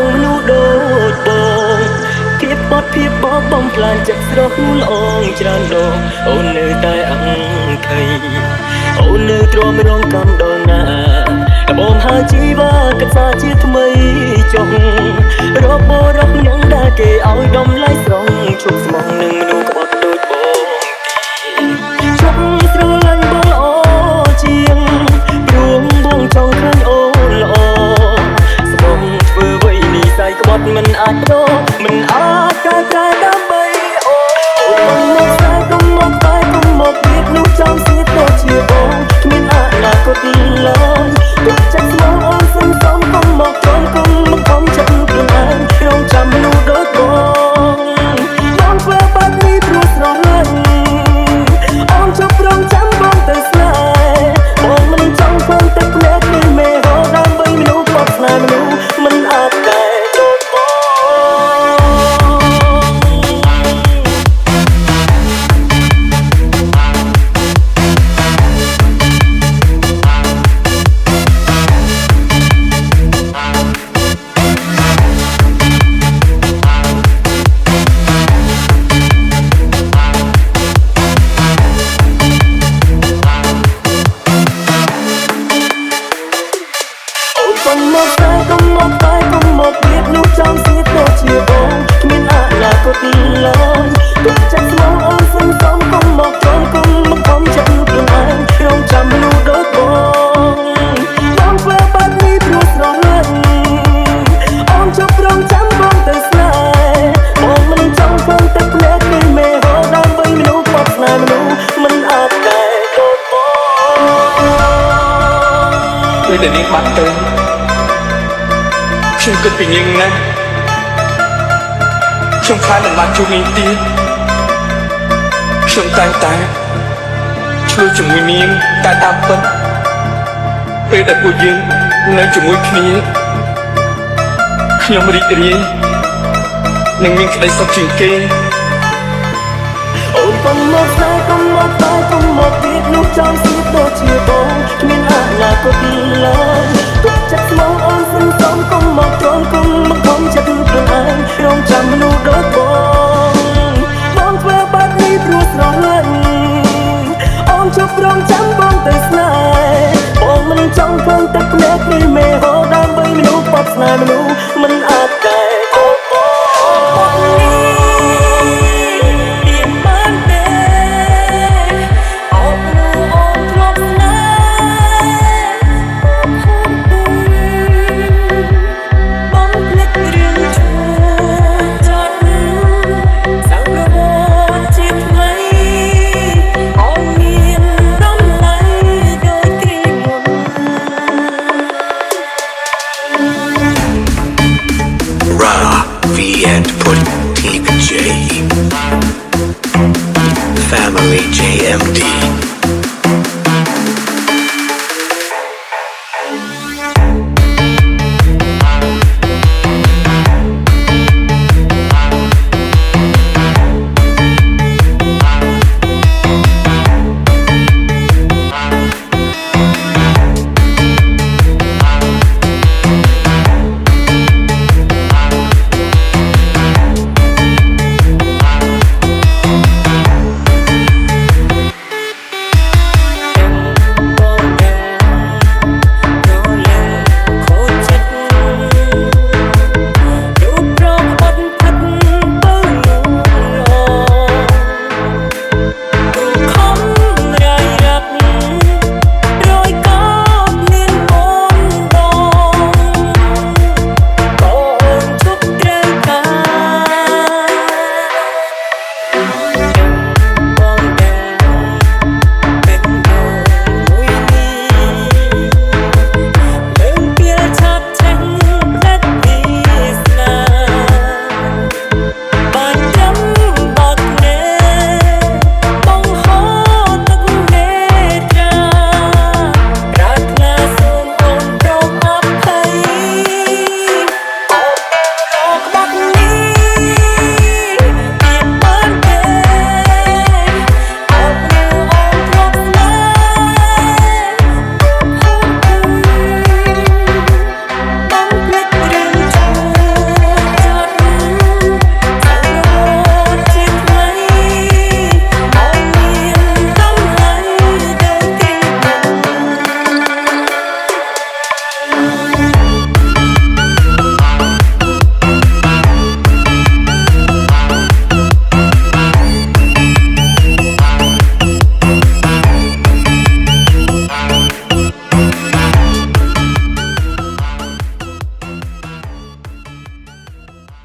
ងមនុស្សដូចបងភាពបត់ភាពបបបំផ្លាញចិត្តស្រស់ល្អងច្រើនដងអូននៅតែអង្ខីអូននៅទ្រាំរងកំដល់ណាតែបងហើយជីវ៉ាកិច្ចសាជាថ្មីចុះរបរស់ញ៉ាំដែលគេឲ្យដំឡៃស្រងឈប់ស្មងនឹងមនុស្សក្បត់ដូចបងជប់ស្រលាញ់បងល្អជាងព្រមបងចង់ឃើញអូនល្អស្មងធ្វើអ្វីនេះស្អីក្បត់មិនអាចដោមិនអាចកែប្រែដើម្បីអូនមកស្អែកុំមកតែកុំមកទៀតនោះចង់ស្ទើរជាបងគ្មានអនាគតឡើយទុកចិត្តស្មងអូនសន្សំកុំមកទ្រាំកុំមកខំចិត្តខ្លួនឯងរងចាំមនុស្សដូចបងបងធ្វើបែបនេះព្រោះស្រឡាញ់អូនជប់រងចាំបងទៅស្នេហ៍បងមិនចង់ធ្វើទឹកភ្នែកនេះមេហោដើម្បីមនុស្សបបស្នេហ៍មនុស្សមិនអាចតែដូចបងកុំមកតែកុំមកតែកុំមកទៀតនោះចង់ស្ទើរជាបងគ្មានអនាគតឡើយទុកចិត្តស្មងអូនសន្សំកុំមកទ្រាំកុំមកខំចិត្តខ្លួនឯងរងចាំមនុស្សដូចបងបងធ្វើបែបនេះព្រោះស្រឡាញ់អូនជប់រងចាំបងទៅស្នេហ៍បងមិនចង់ធ្វើទឹកភ្នែកនេះមេហោដើម្បីមនុស្សបបស្នេហ៍មនុស្សមិនអាចតែដូចបងពេលតែនាងបាត់ទៅខ្ញុំគិតពីនាងណាស់ខ្ញុំខ្លាចមិនបានជួបនាងទៀតខ្ញុំតែងតែឆ្លុះជាមួយនាងតែតាមពិតពេលដែលពួកយើងនៅជាមួយគ្នាខ្ញុំរីករាយនឹងមានក្តីសុខជាងគេអូនកុំមកតែកុំមកតែកុំមកទៀតនោះចង់ស្ទើរជាបងគ្មានអនាគតឡើយទុកចិត្តស្មងអូនសន្សំកុំមកទ្រាំកុំមកខំចិត្តខ្លួនឯងរងចាំមនុស្សដូចបងបងធ្វើបែបនេះព្រោះស្រឡាញ់អូនជប់រងចាំបងទៅស្នេហ៍បងមិនចង់ធ្វើទឹកភ្នែកនេះមេហោដើម្បីមនុស្សបបស្នេហ៍មនុស្សមិនអាចតែអូនand put TJ Family JMD